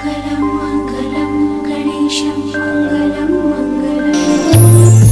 मङ्गलं गणेशं मङ्गलं मङ्गलम्।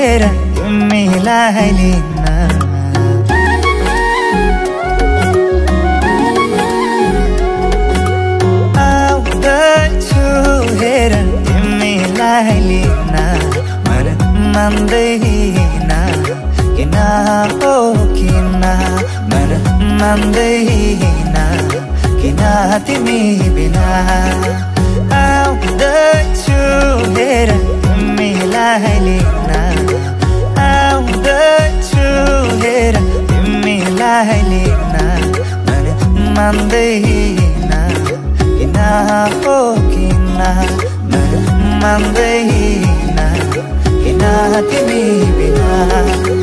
छुहेर तिमीलाई लिन आउँदैछु हेर तिमीलाई लिन मन मान्दैन किन हो किन मन मान्दैन किन तिमी बिना आउँदैछु हेर तिमीलाई लिन आउँदैछु हेर तिमीलाई लिन मन मान्दैन किन हो किन मन मान्दैन किन तिमी बिना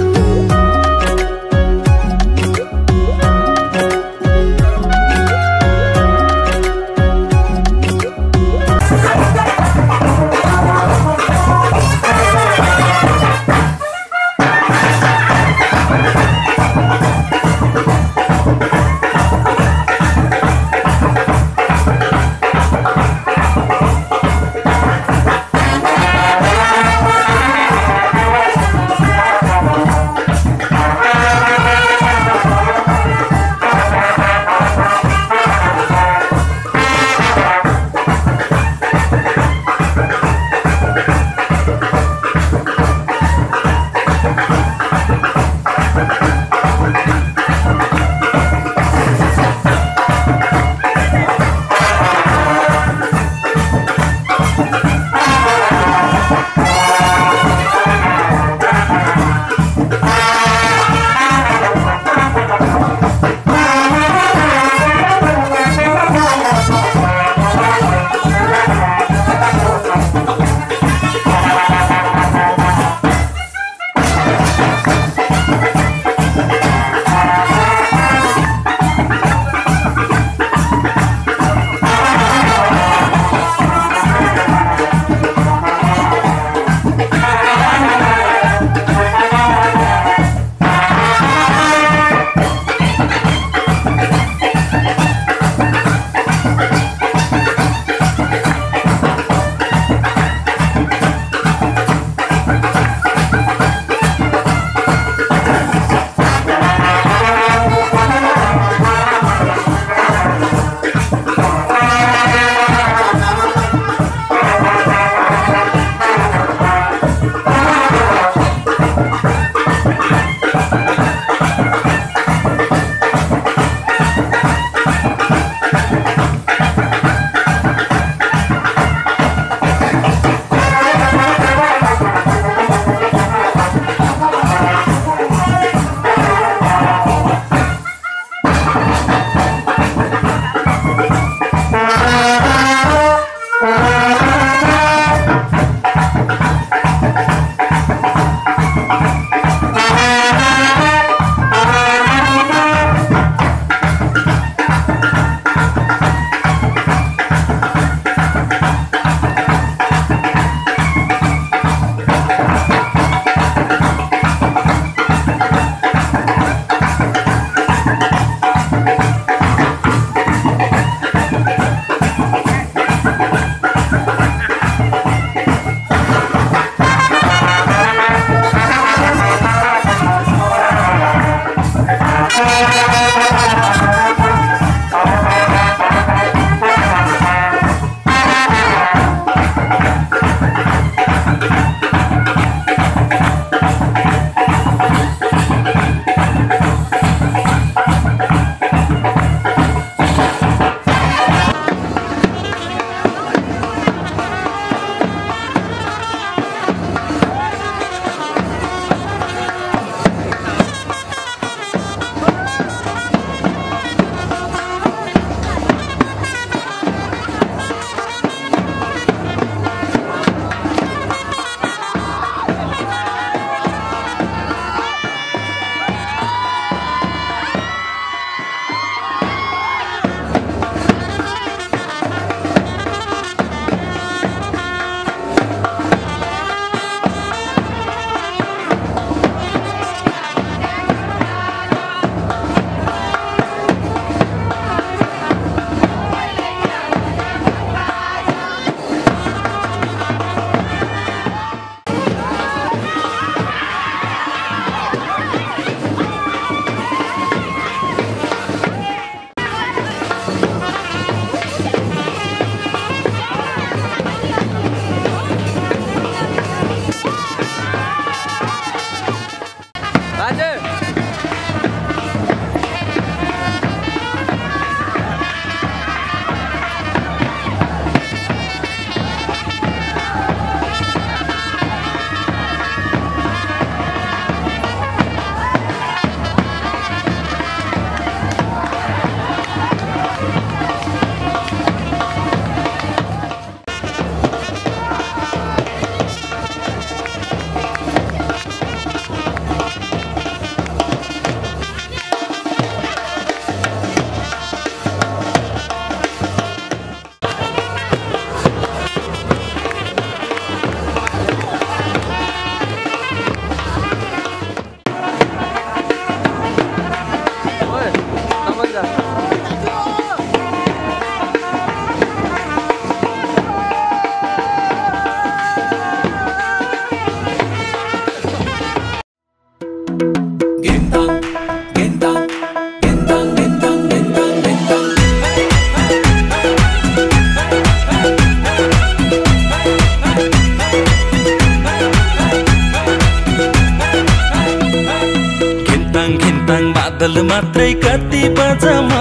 मादल मात्रै कति बजमा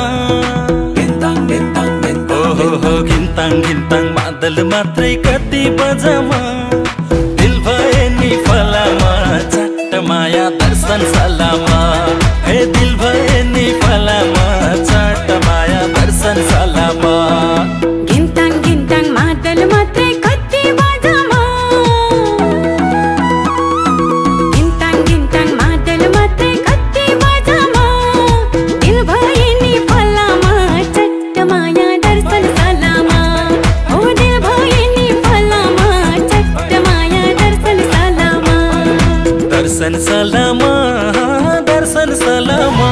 ओहो घिन्ताङ घिन्ताङ मादल मात्रै कति बजमा दिल भए नि फलामा चट्ट माया दर्शन सलामा हे दिल भए नि फलामा चट्ट माया दर्शन सलामा घिन्ताङ घिन्ताङ मादल मात्रै कति बजमा घिन्ताङ घिन्ताङ मादल मात्रै कति बजमा दिल भए नि फलामा चट्ट माया दर्शन सलामा ओ दिल भए नि फलामा चट्ट माया दर्शन सलामा दर्शन सलामा दर्शन सलामा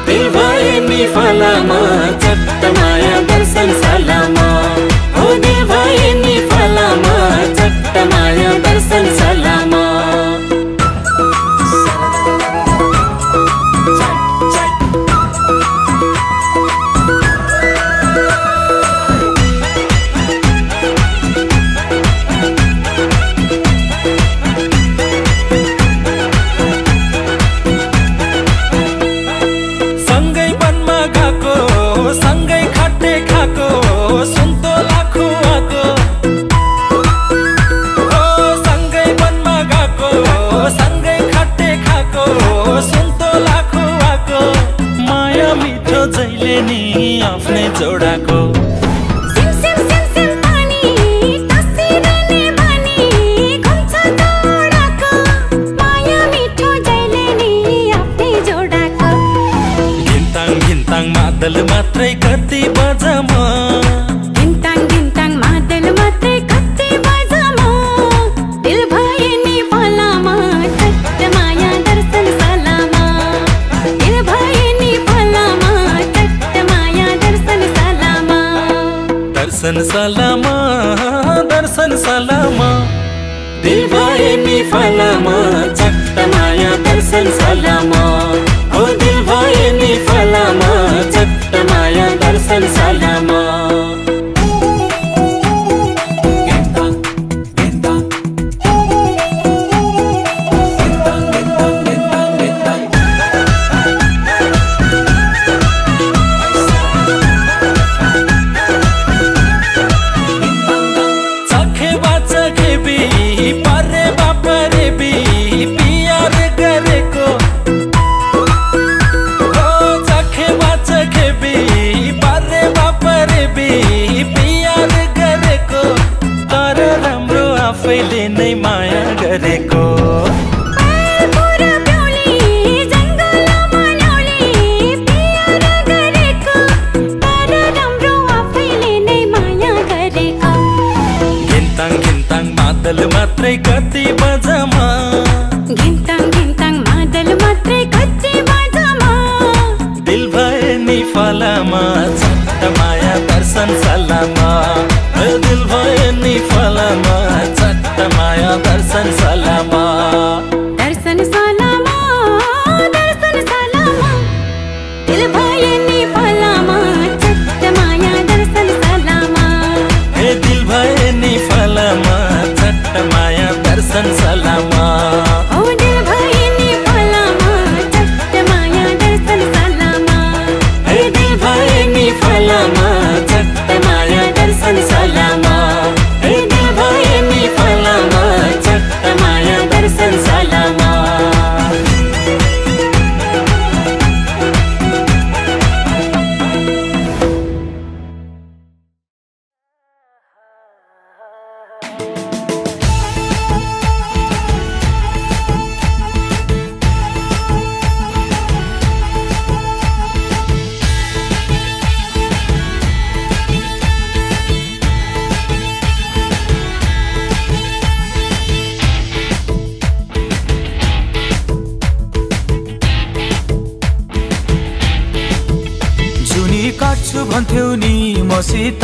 दिल भए नि फलामा चट्ट माया दर्शन सलामा ओ दिल भए नि फलामा चट्ट माया दर्शन सलामा आफ्नै जोडाको सिम सिम सिम पानी तसिरने बानी घुम्छ जोडाको माया मिठो जहिले नि आफ्नै जोडाको घिन्ताङ घिन्ताङ मादल मात्रै कति बजमा घिन्ताङ घिन्ताङ मादल मात्रै कति बजमा दिल भए नि फलामा चट्ट माया दर्शन सलामा दिल भए नि फलामा चट्ट माया दर्शन सलामा दर्शन सलामा दर्शन सलामा दिल भए नि फलामा चट्ट माया दर्शन सलामा ओ दिल भए नि फलामा चट्ट माया दर्शन सलामा आफैले नै माया गरेको पुरा ब्याउली जङ्गलमा ल्याउली प्यार गरेको तर राम्रो आफैले नै माया गरेको घिन्ताङ घिन्ताङ मादल मात्रै कति बजमा घिन्ताङ घिन्ताङ मादल मात्रै कति बजमा दिल भए नि फलामा चट्ट माया दर्शन सलामा दिल भए नि फलामा चट्ट माया दर्शन सलामा दर्शन सलामा दर्शन सलामा दिल भए नि फलामा चट्ट माया दर्शन सलामा हे दिल भए नि फलामा चट्ट माया दर्शन सलामा ओ दिल भए नि फलामा चट्ट माया दर्शन सलामा हे दिल भए नि फलामा चट्ट माया दर्शन सलामा हे दिल भए नि फलामा चट्ट माया दर्शन सलामा काट्छु भन्थ्यौ नि मसित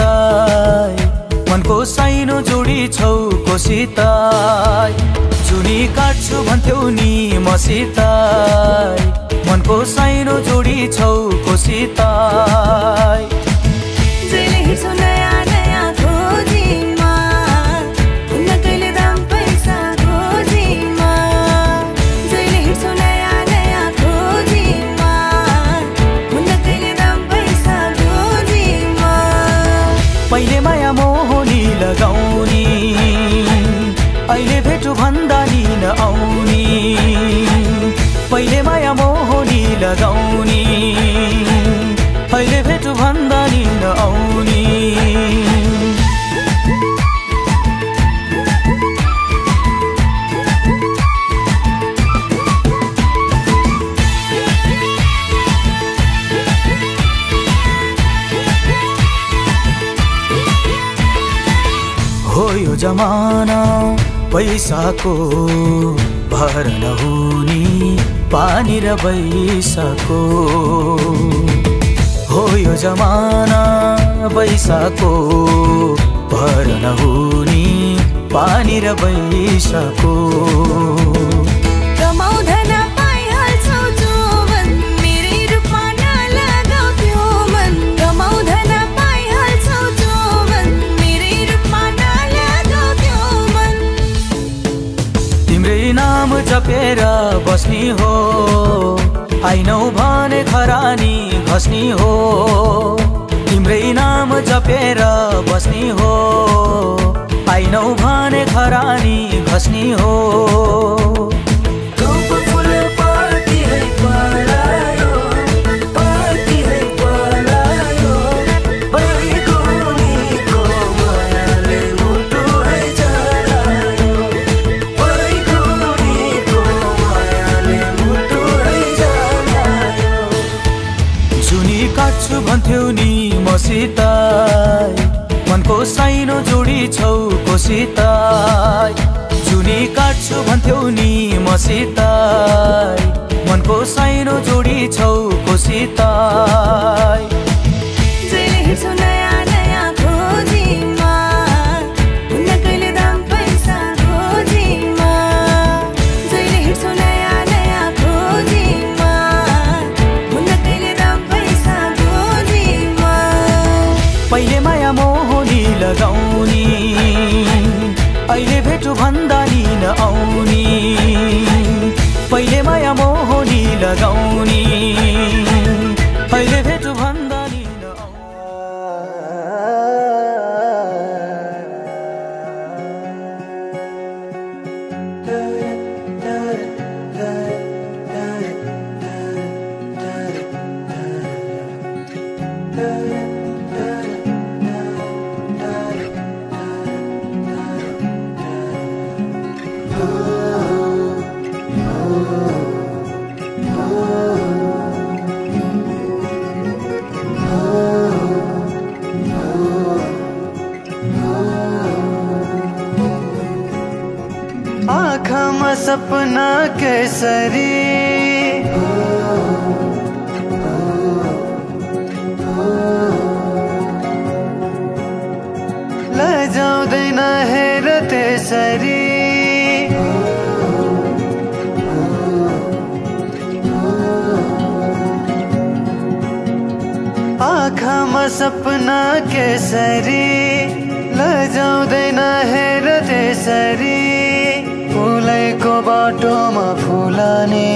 मनको साइनो जोडी छौ कोसित जुनी काट्छु भन्थ्यौ नि मसित मनको साइनो जोडी छौ कोसित जहिले हिँड्छौ नयाँ नयाँ खोजीमा हुन्न कहिले दाम पैसा खोजीमा जहिले हिँड्छौ नयाँ नयाँ खोजीमा माया मोहनी लगाउने अहिले भेटु भन्दा नि नआउने पहिले माया मोहनी लगाउने अहिले भेटु भन्दा नि नआउने हो यो जमाना पैसाको भर नहुने पानी र पैसाको हो यो जमाना पैसाको भर नहुने पानी र पैसाको नाम जपेर बस्नी हो आइनौ भने खरानी घस्नी हो तिम्रै नाम जपेर बस्नी हो आइनौ भने खरानी घस्नी हो भन्थ्यौ नि मसित मनको साइनो जोडी छौ कोसित जुनी काट्छु भन्थ्यौ नि मसित मनको साइनो जोडी छौ कोसित पहिले माया मोहनी लगाउने अहिले भेटु भन्दा नि नआउने पहिले माया मोहनी लगाउने अहिले भेटु भन्दा नि आँखामा सपना केसरी लजाउँदैन हेर त्यसरी आँखामा सपना केसरी लजाउँदैन हेर त्यसरी फुलैको बाटोमा फुलाने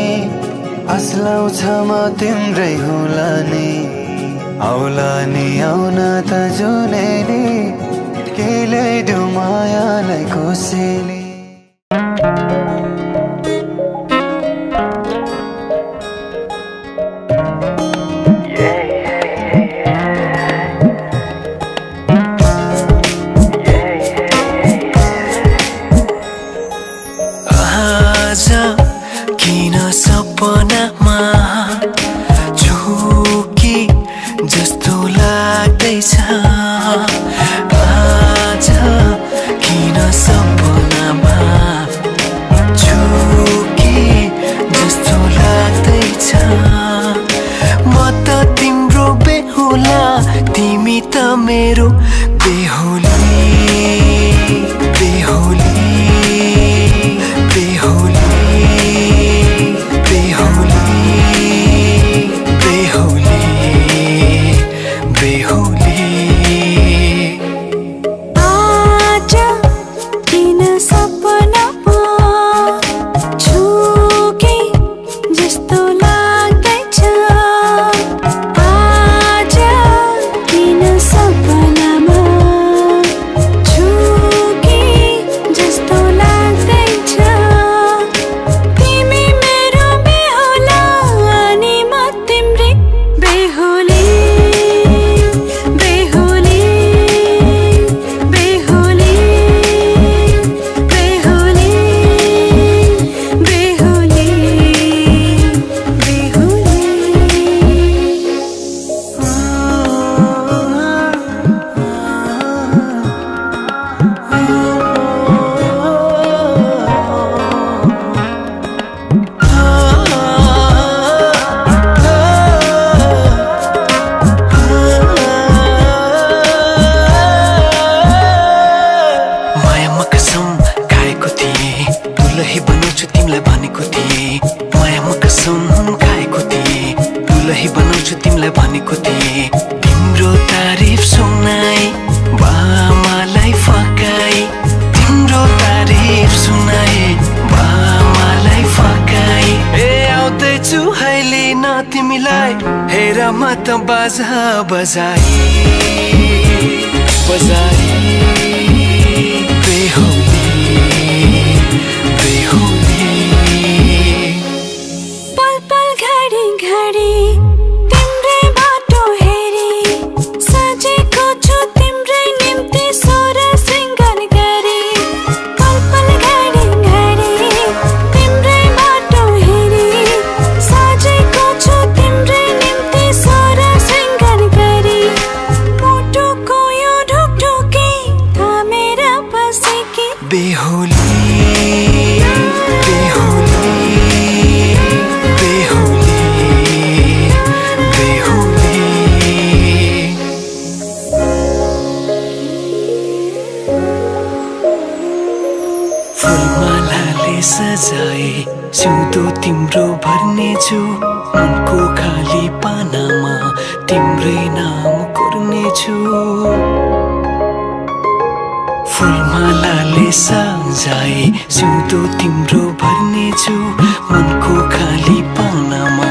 आslaउँछ म तिम्रै होला नि आउला नि आउन त जुनेली केले डुमायालाई कोसेली किन सपनामा झुकी जस्तो लाग्दैछ आज किन सपना सुनाए बामालाई फकाए ए आउँदैछु अहिले न तिमीलाई हेर म त बाजा बजाए बजाए बेहुली बेहुली पल पल घडी घडी तिम्रै बाटो हेरी सजेको छु तिम्रै निम्ति सोर सिंगार गरी पल पल घडी घडी तिम्रै बाटो हेरी सजेको छु तिम्रै निम्ति सोर सिंगार गरी मुटुको यो ढुकढुकी थामेर बसेकी बेहुली बेहुली बेहुली बेहुली फुलमालाले सजाए सिउँदो तिम्रो भर्नेछु मनको खाली पानामा तिम्रै नाम कोर्नेछु फुलमालाले सजाए सिउँदो तिम्रो भर्नेछु मनको खाली पानामा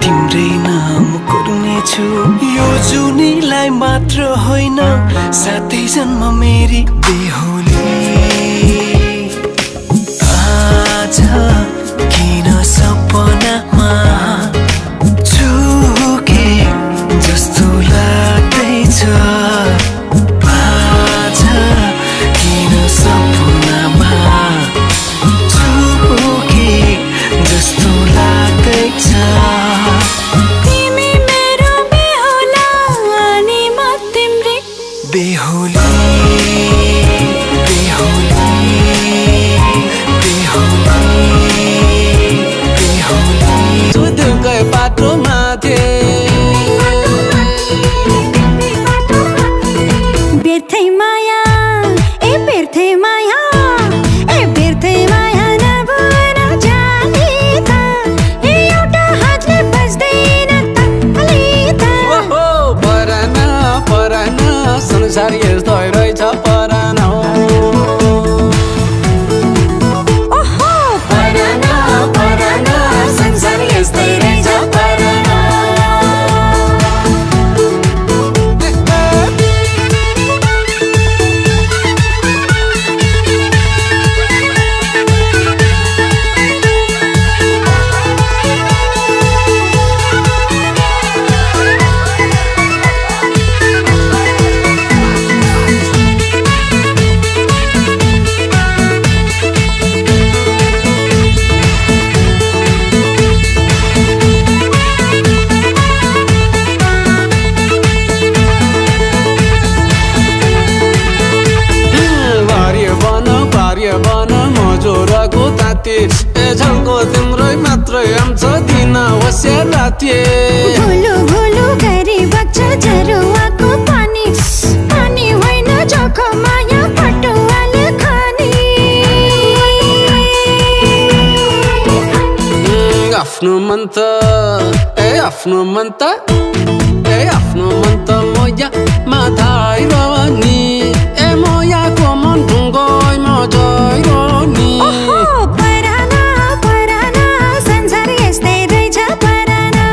तिम्रै नाम कोर्नेछु यो जुनीलाई मात्र होइन साथै जन्म मेरी बेहुली आज किन सपनामा चुके जस्तो लाग्दैछ आज किन सपनामा चुके जस्तो लाग्दैछ तिमी मेरो बेहुला अनि म तिम्रै बेहुली बेहुली बेहुली सुदुकै बाटोमा व्यर्थै माया ए व्यर्थै माया ए व्यर्थै माया नभएर जाने त ए एउटा हातले बज्दैन ताली त ओहो परान परान संसार यस्तो रहेछ परान ओहो परान परान संसार यस्तै रहेछ परान ए झल्को तिम्रै मात्रै आउँछ दिन होस्यार राति भुलु भुलु गरी बग्छ झरुवाको पानी पानी होइन जोखो माया पटुवाले खानी आफ्नो मन त ए आफ्नो मन त ए आफ्नो मन त मोया माथाइरो नि ए मोयाको मन ढुङ्गै मजैरो नि पराना पराना संसार यस्तै रहेछ पराना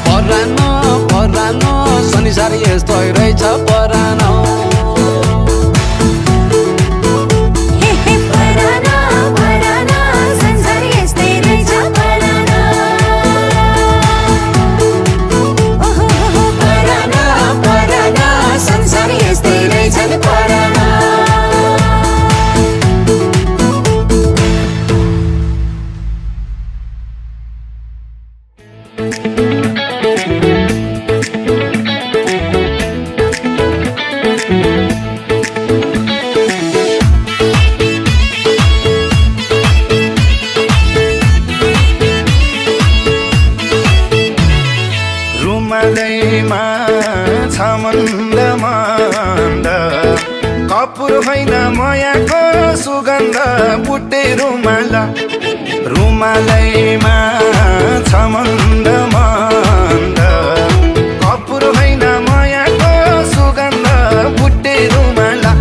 परानो परानो संसार यस्तै रहेछ परानो पराना पराना संसार यस्तै रहेछ पराना ओहो पराना पराना संसार यस्तै रहेछ पराना रुमालैमा छ मन्द मन्द कपुर होइन मायाको सुगन्ध बुट्टे रुमाला रुमालैमा छ मन्द मन्द कपुर होइन मायाको सुगन्ध बुट्टे रुमाला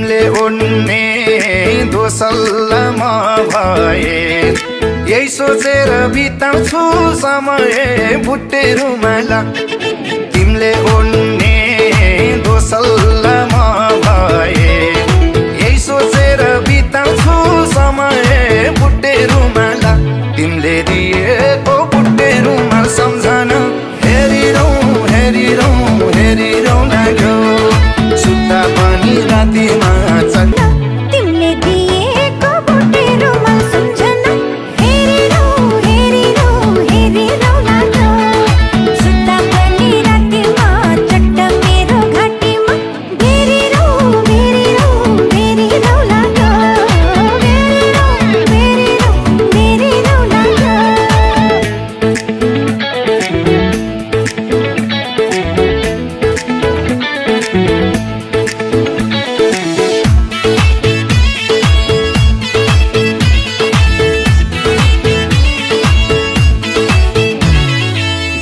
तिमीले ओड्ने दोसल्लामा भए यही सोचेर बिताउँछु समय बुट्टे रुमाला तिमीले ओड्ने दोसल्लामा भए यही सोचेर बिताउँछु समय बुट्टे रुमाला तिमीले दिएको बुट्टे रुमाल सम्झन हेरिरौँ हेरिरौँ हेरिरौँ लाग्यो सुत्दा पनि रातिमा तिमीले दिएको बुट्टे रुमाल सम्झन हेरिरौँ हेरिरौँ हेरिरौँ लाग्यो सुत्दा पनि रातिमा चट्ट मेरो घाँटीमा भेरिरौँ भेरिरौँ भेरिरौँ लाग्यो भेरिरौँ भेरिरौँ भेरिरौँ लाग्यो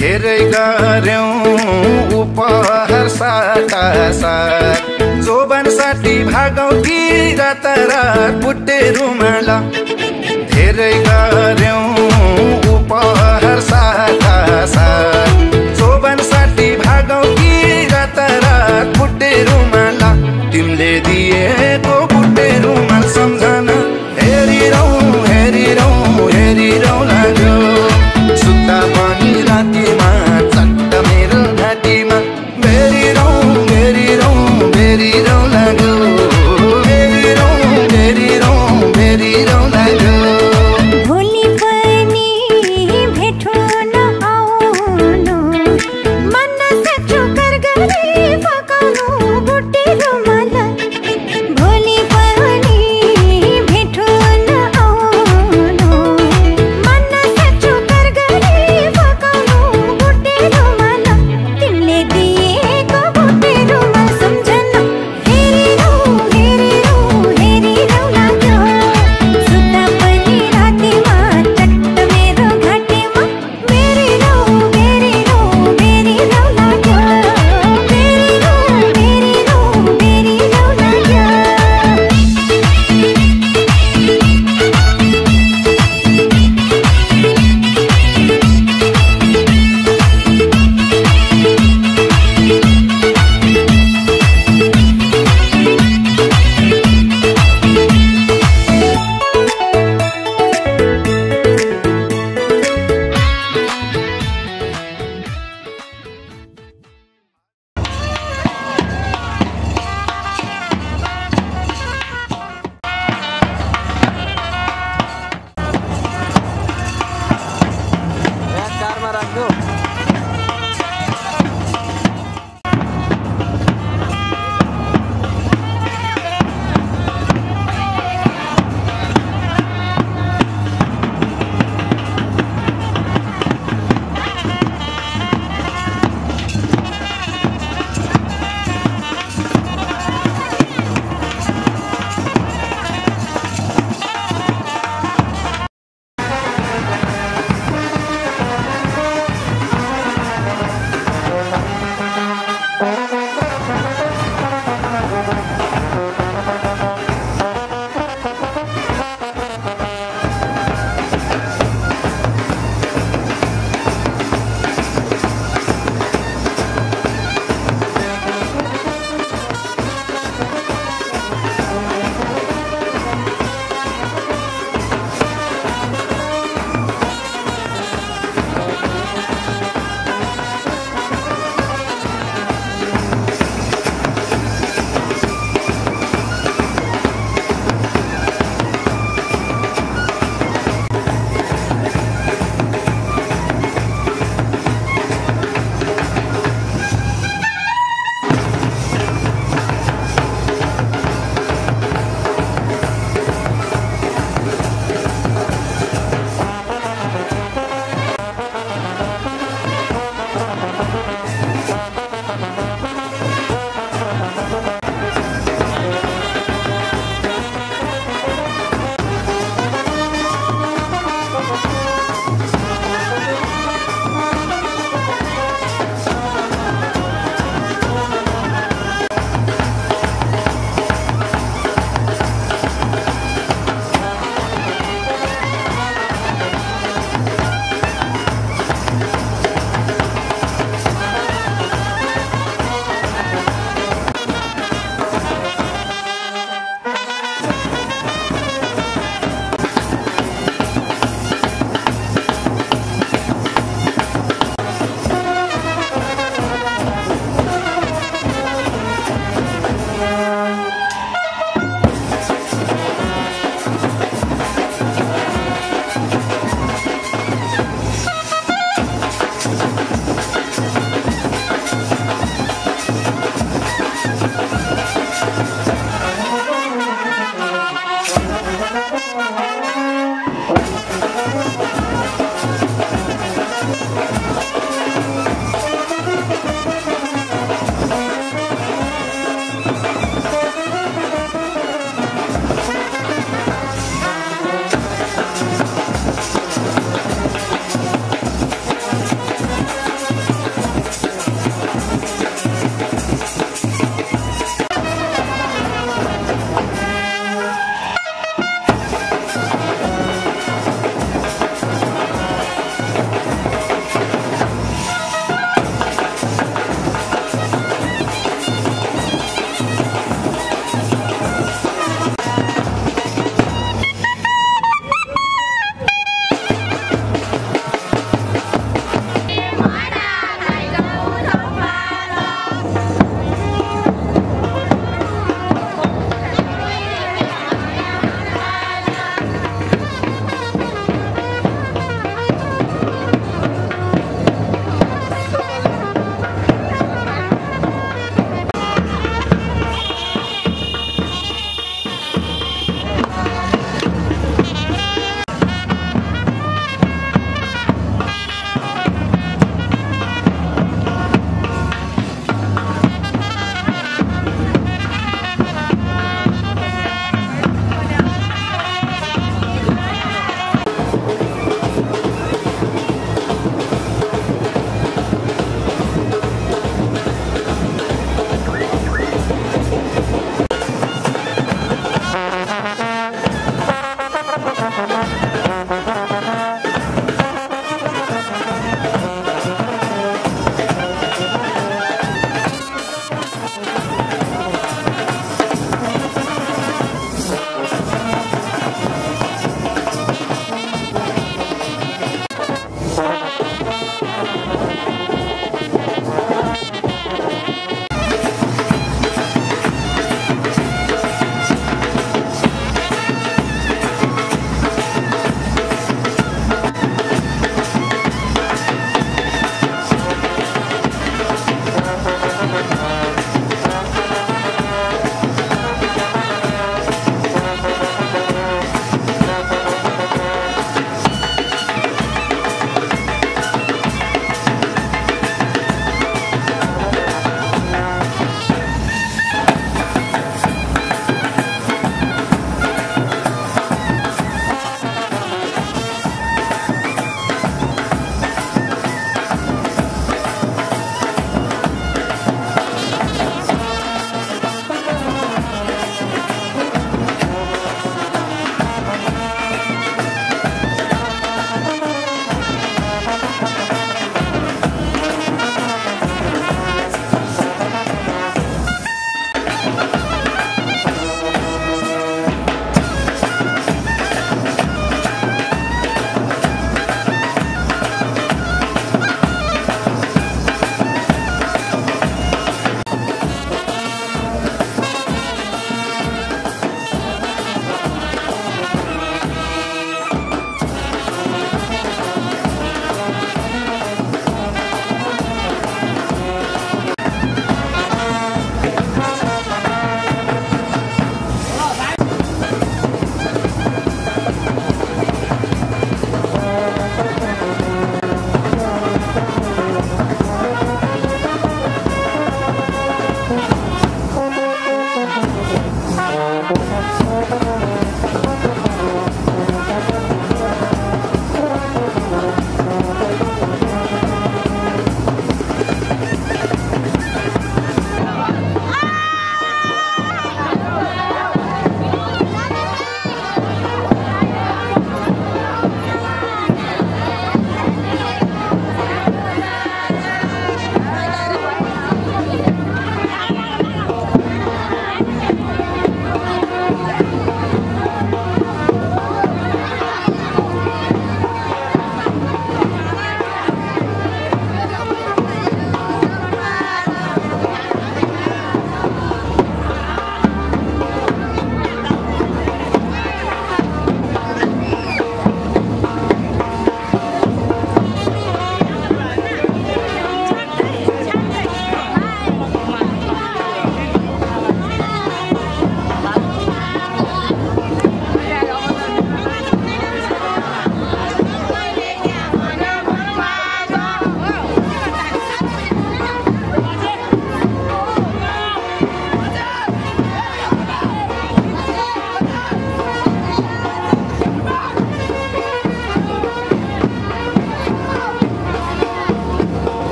धेरै गर्यौँ उपहार साटासाट जोबन साठी भागौँ कि रातारात बुट्टे रुमाला धेरै गर्यौँ उपहार साटासाट जोबन साठी भागौँ कि रातारात बुट्टे रुमाला तिमीले दिएको बुट्टे रुमाल सम्झन हेरिरौँ हेरिरौँ हेरिरौँ लाग्यो सुत्दा पनि रातिमा चट्ट मेरो घाँटीमा भेरिरौँ भेरिरौँ भेरिरौँ लाग्यो भेरिरौँ भेरिरौँ भेरिरौँ लाग्यो भोलि पनि भेट हुन आउनु मन सक्छु कर गरी फकाउनु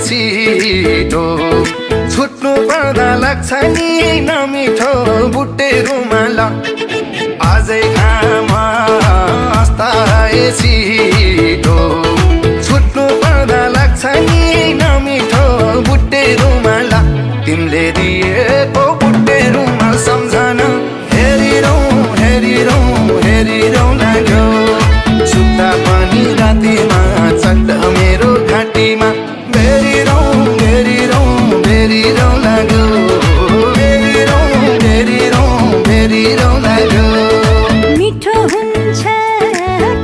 छिटो छुट्नु पर्दा लाग्छ नि नमिठो बुट्टे रुमाल आजै घाम अस्ताए छिटो छुट्नु पर्दा लाग्छ नि नमिठो बुट्टे रुमाल तिमीले दिएको बुट्टे रुमाल सम्झन हेरिरौँ हेरिरौँ हेरिरौँ लाग्यो सुत्दा पनि रातिमा चट्ट मेरो घाँटीमा बेरिरौँ बेरिरौँ बेरिरौँ लाग्यो बेरिरौँ बेरिरौँ बेरिरौँ लाग्यो मिठो हुन्छ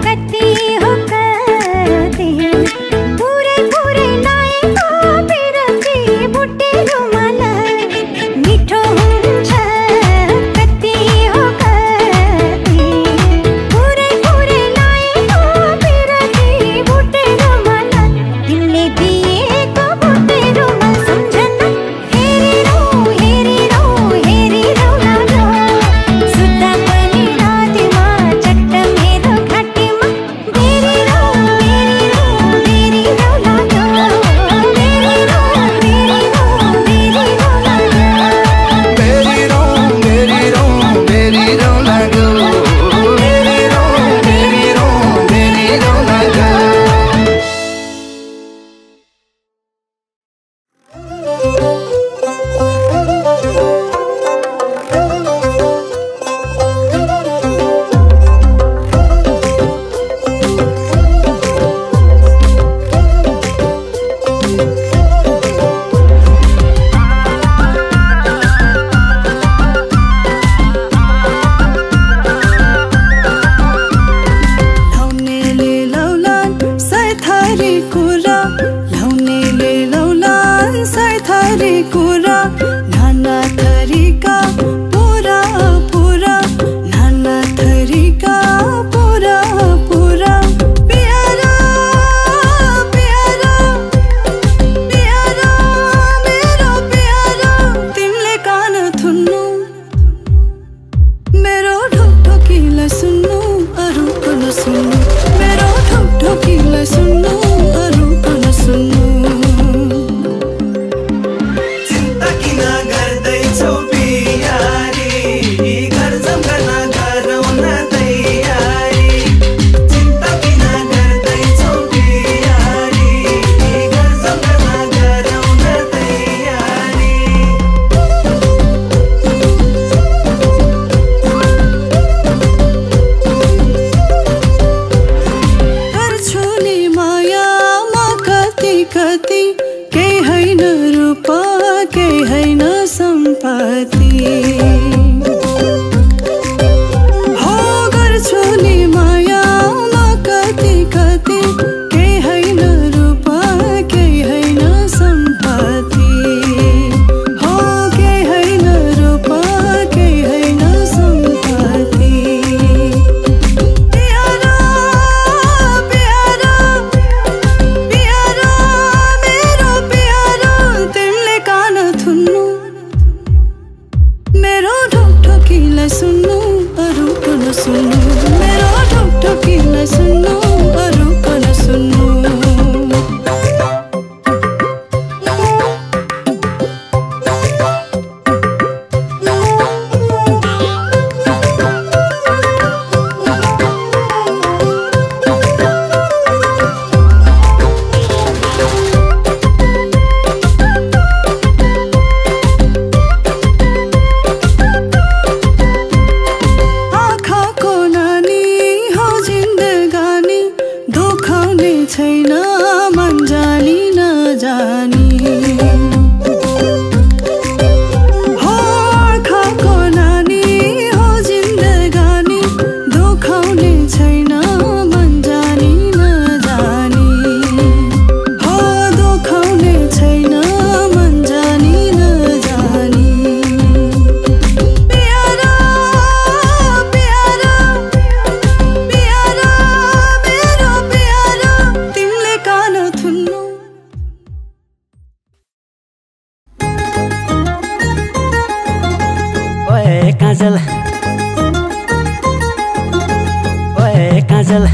कति हो कति पुरै पुरै नएको बिरती बुट्टे रुमाल रूपा केही हैन सम्पत्ति हो गर्छु नि माया म कति कति केही हैन रूपा केही हैन सम्पत्ति हो केही हैन रूपा केही हैन सम्पत्ति प्यारा प्यारा प्यारा मेरो प्यारा तिमीले कान थुन्नु मेरो ढोकढोकीलाई सुन्नु अरूको नसुन्नु मेरो ढोकढोकीलाई सुन्नु अरूको नसुन्नु आँखाको नानी हो जिन्दगानी दुखाउने छैन मन जानी नजानी हो आँखाको नानी हो जिन्दगानी दुखाउने छैन मन जानी नजानी हो दुखाउने छैन मन जानी नजानी प्यारा प्यारा प्यारा मेरो प्यारा तिमीले कान थुन्नु ओए काजल ओए काजल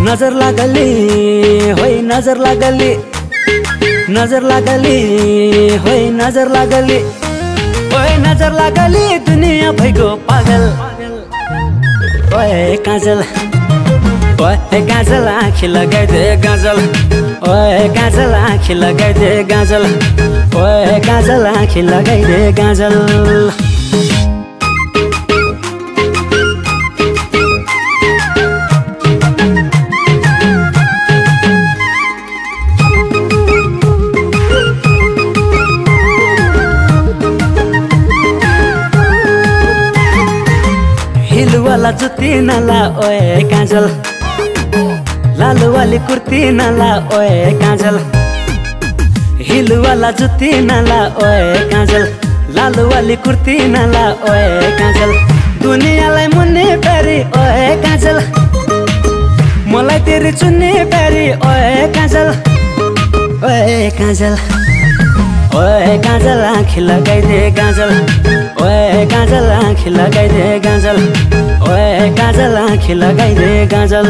नजर लागली होई नजर लागली नजर लागली होई नजर लागली ओए नजर लागली दुनिया भइगयो पागल ओए काजल ओए काजल आँखी लगाइदे गाजल ओए काजल आँखी लगाइदे गाजल ओए काजल आँखी लगाइदे गाजल हिलवाला जुत्ती नाला ओए काजल लालू वाली कुर्ती नाला ओए काजल हिलवाला जुत्ती नाला ओए काजल लालू वाली कुर्ती नाला ओए काजल दुनियालाई मुन्ने प्यारी ओए काजल मलाई तेरी चुन्ने प्यारी ओए काजल ओए काजल ओए काजल आँखी लगाइदे गाजल ओए काजल आँखी लगाइदे गाजल ओए काजल आँखी लगाइदे गाजल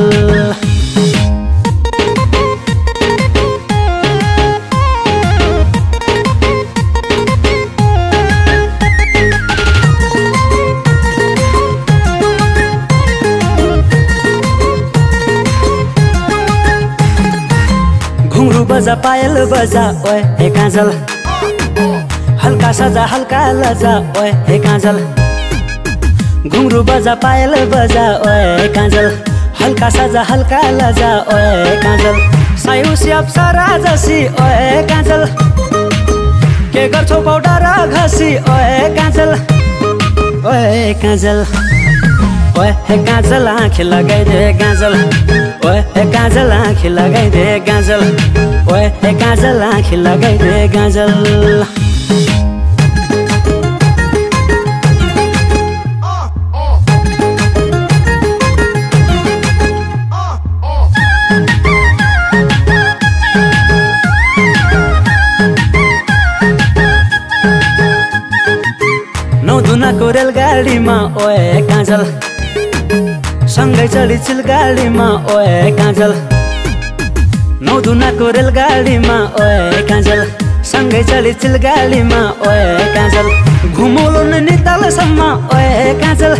घुंघरू बजा पायल बजा ओए हे काजल हल्का सजा हल्का लजा ओए हे काजल घुंघरू बजा पायल बजा ओए काजल हल्का सजा हल्का लजा ओए काजल सायु स्याप सारा जसी ओए काजल के गर्छौ पाउडर घसी ओए काजल ओए काजल ओए हे काजल आँखी लगाइदे गाजल ओए हे काजल आँखी लगाइदे गाजल ओए हे काजल आँखी लगाइदे गाजल नौधुनाको रेलगाडीमा ओए काजल सँगै चढी चिलगाडीमा ओए काजल नौधुनाको रेलगाडीमा ओए काजल सँगै चढी चिलगाडीमा ओए काजल घुमौलो नितालसम्म ओए काजल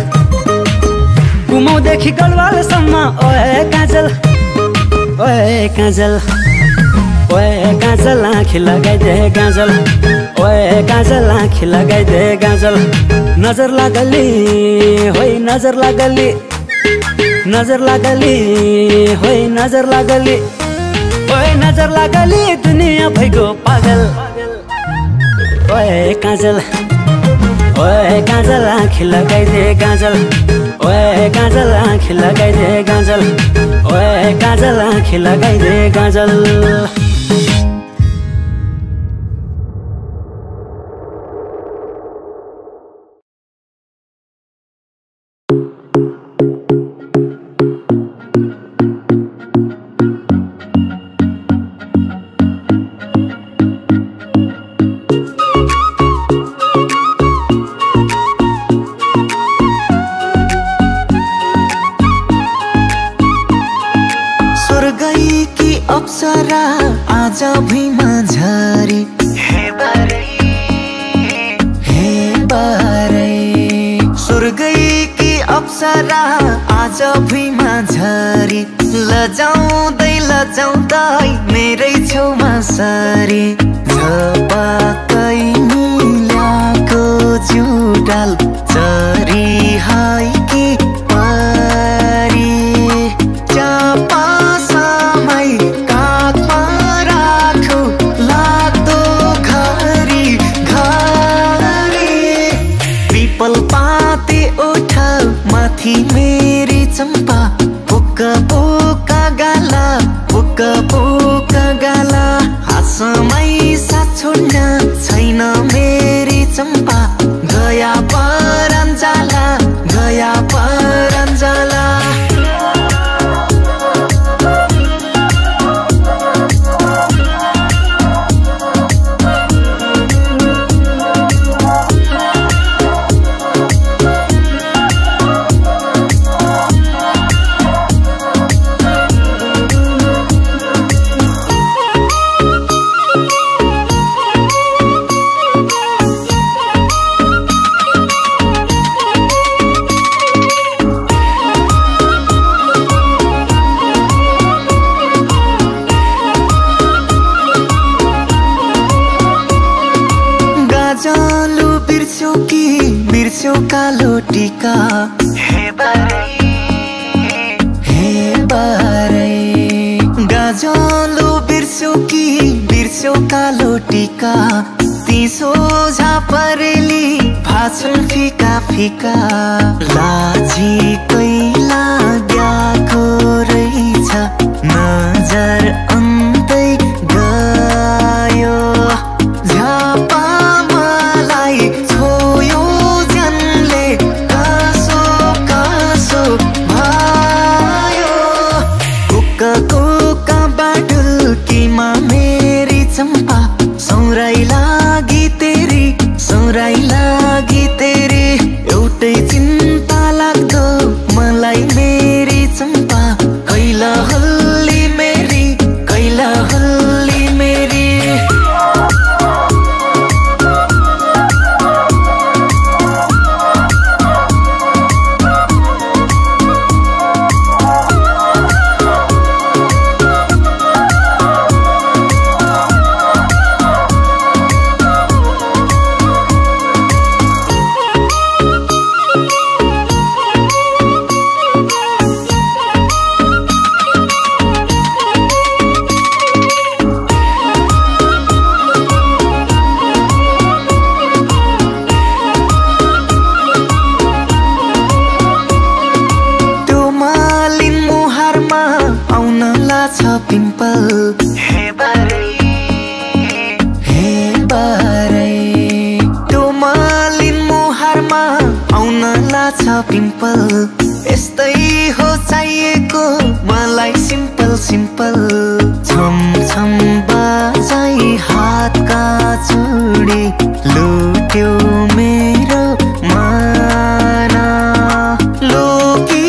घुमौदेखि गढवालसम्म ओए काजल ओए काजल ओए काजल आँखी लगाइदे गाजल ओए काजल आँखी लगाइदे गाजल नजर लागली होई नजर लागली नजर लागली होय नजर लागली ओए नजर लागली दुनिया भइगयो पागल ओए काजल आँखी लगाइदे गाजल ओए काजल आँखी लगाइदे गाजल ओए काजल आँखी लगाइदे गाजल अप्सरा आज भुइँमा झरी हे बारै स्वर्गैकी अप्सरा आज भुइँमा झरी लजाउँदै मेरै छेउमा सरी झपाकै मिलाको जुडाल चरी हाइकी पारी चापा माथि मेरी चम्पा पोका गाला हाँसमै साथ छोड्न छैन मेरी चम्पा गया परञ्जाला बिर्स्यो कालो टीका हे बारै गाजलो बिर्स्यो कालो टीका ती सोझा परेली भाछन् फिका लाजी कैला ग्याको रहेछ नजर अन्तै गयो झ्यापा मलाई छोयो जनले कासो भयो कुका बाटुल्कीमा मेरी चम्पा सौराई लागी तेरी एउटै चिन्ता लाग्दो मलाई मेरी चम्पा कैला हल्ली मेरी पिम्पल हे बारै त्यो मालिन मुहारमा आउन लाछ पिम्पल यस्तै हो चाहिएको मलाई सिम्पल छम बाजाई हातका चुडी लुट्यो मेरो माना लोकी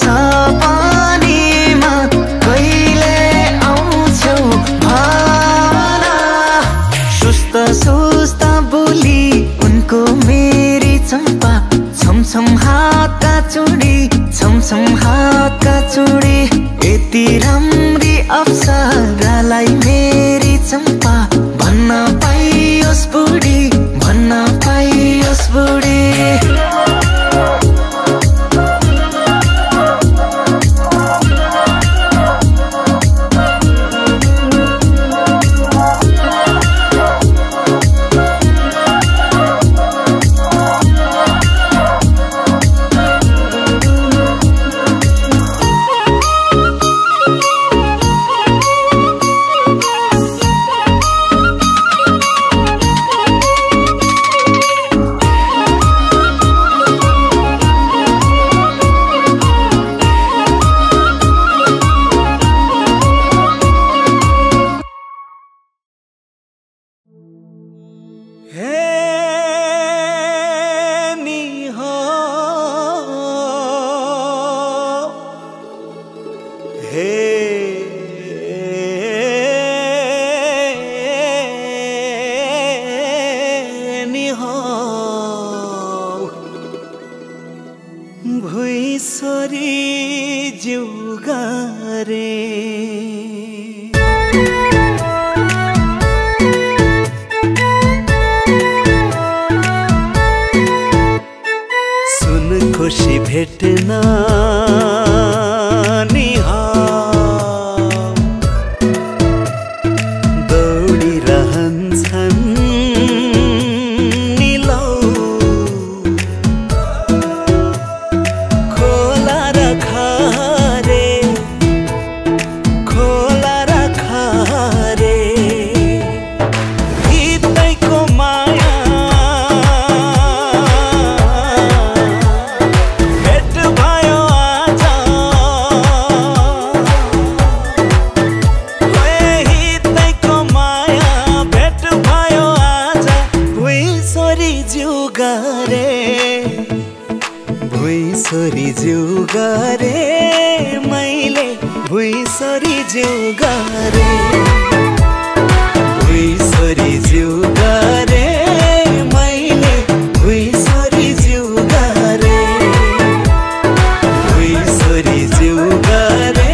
सपनीमा कहिले आउँछौ भाना सुस्ता बोली उनको मेरी चम्पा छम हातका चुडी यति राम्री अप्सरालाई मेरी चम्पा भन्न पाइयोस् बुढी भुइँसरी ज्युगारे खुशी भेट्न दौडिरहन्छन् निलौ खोला र खारे हितैको माया भुइँसरी ज्युगारे मैले भुइँसरी ज्युगारे भुइँसरी ज्युगारे मैले भुइँसरी ज्युगारे भुइँसरी ज्युगारे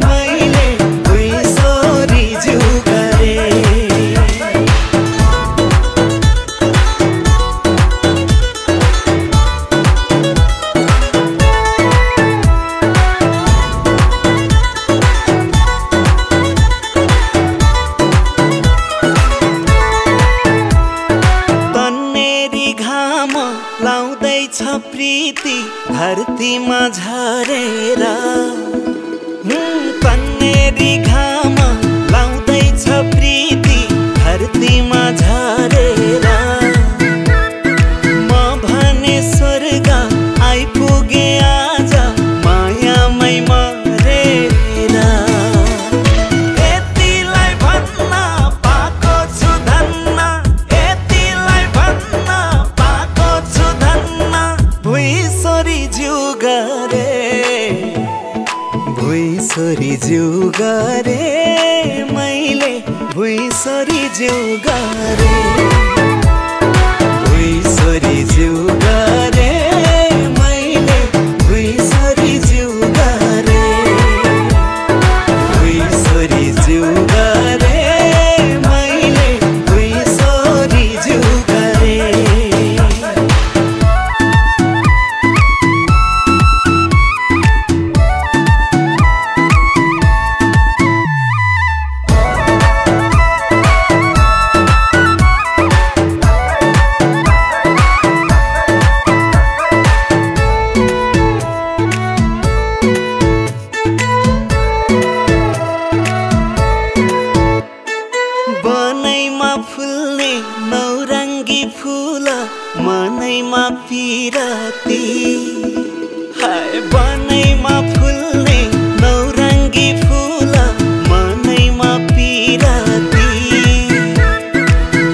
मैले भुइँसरी ज्युगारे लाउँदैछ प्रीति धरतीमा झरेर तन्नेरी घाम लाउँदैछ प्रीति धरतीमा झरेर म भने स्वर्ग आइपुगे आज मायामै मरेर यतिलाई भन्न पाएको छु धन्न यतिलाई भन्न पाएको छु धन्न भुइँसरी ज्युगारे भुइँसरी ज्युगारे मैले भुइँसरी ज्युगारे भुइँसरी ज्युगारे मैले भुइँसरी ज्युगारे भुइँसरी ज्युगारे मैले भुइँसरी ज्युगारे बनैमा फुल्ने नौरङ्गी फुल मनैमा पिरती हाय बनैमा फुल्ने नौरङ्गी फुल मनैमा पिरती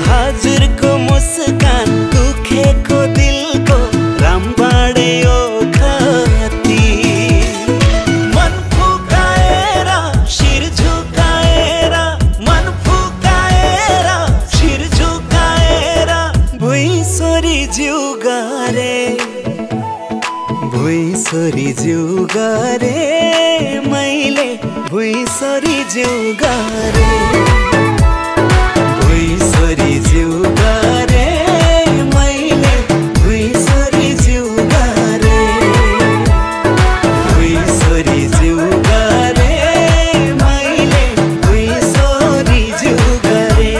हजुरको मुस्कान दुखेको दिलको रामबाडे ओखती मन फुकाएर शिर झुकाएर मन फुकाएर शिर झुकाएर भुइँसरी ज्युगारे भुइँसरी ज्युगारे मैले भुइँसरी ज्युगारे भुइँसरी ज्युगारे मैले भुइँसरी ज्युगारे भुइँसरी ज्युगारे मैले भुइँसरी ज्युगारे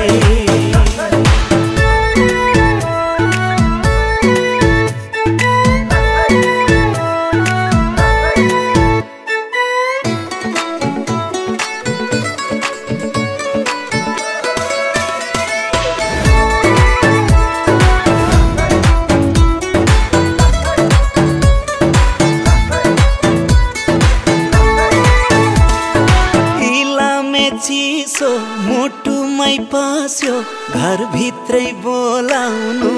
चिसो मुटुमै पस्यो घरभित्रै बोलाउनु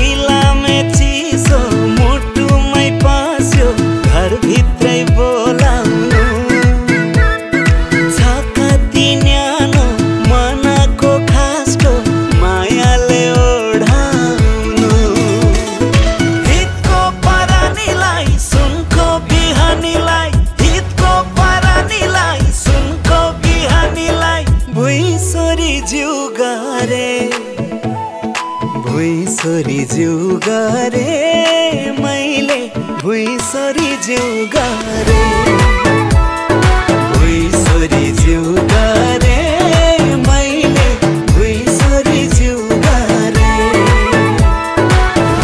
इलामे चिसो मुटुमै पस्यो घरभित्रै बोलाउनु छकती न्यानो मनको खास्टो मायाले ओढाउनु हितको परा भुइँसरी ज्यू गरे भुइँसरी ज्यू गरे मैले भुइँसरी ज्यू गरे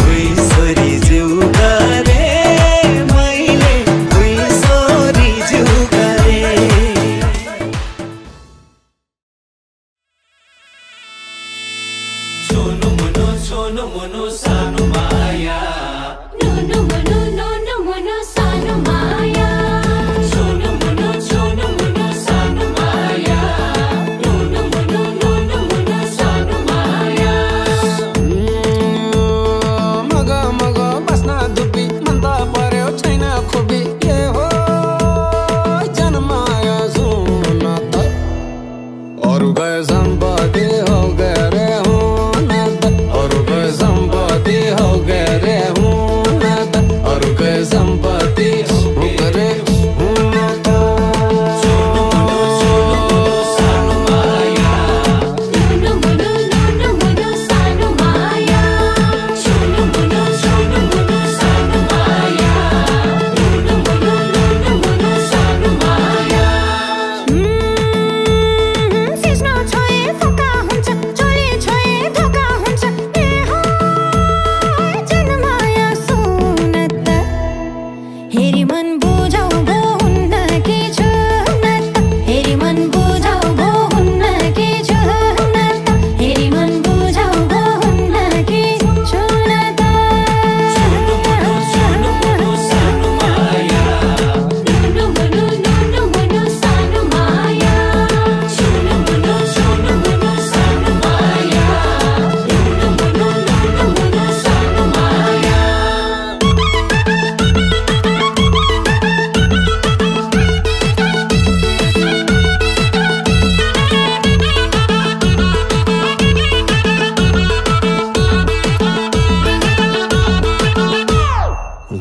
भुइँसरी ज्यू गरे मैले भुइँसरी ज्यू गरे छोनो मुनो सानो माया नो नो मनो सानो माया छोनो मुनो सानो माया नो मुनो सानो माया मग बस्न धुपी मन त पर्यो छैन खोपी के हो जनमाया सुन त अरु गए सम्पत्ति हो गए रे हुन त अरु गए सम्पत्ति हो गए रे हुन त अरु गए सम्पत्ति हो गए हुन त सानो माया नो मनो सानो माया छोनो मुनो सानो माया नो मुनो सानो माया सिस्नो छोए फका हुन्छ चोले छोए धोका हुन्छ ए हो जनमाया सुन त हेरी मन बुझाउ भो हुन्न के छु न त हेरी मन बुझाउ भो हुन्न के छु न त हेरी मन बुझाउ भो हुन्न के छु न त सानो माया नो मनो सानो माया छोनो मुनो सानो माया नो मुनो सानो माया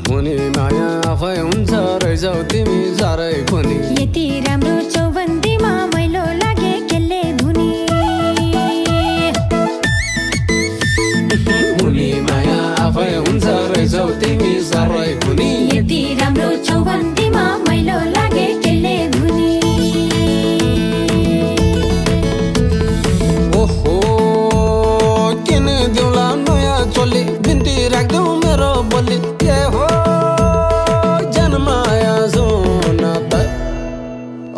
हुने माया आफै हुन्छ रहेछौ तिमी साह्रै खुनी यति राम्रो चौबन्दीमा मैलो लागे केले धुनी हुने माया आफै हुन्छ रहेछौ तिमी साह्रै खुनी यति राम्रो चौबन्दीमा मैलो लागे केले धुनी ओहो किन दिउँला नयाँ चोली बिन्ती राख्देऊ मेरो बोली के हो जनमाया सुन त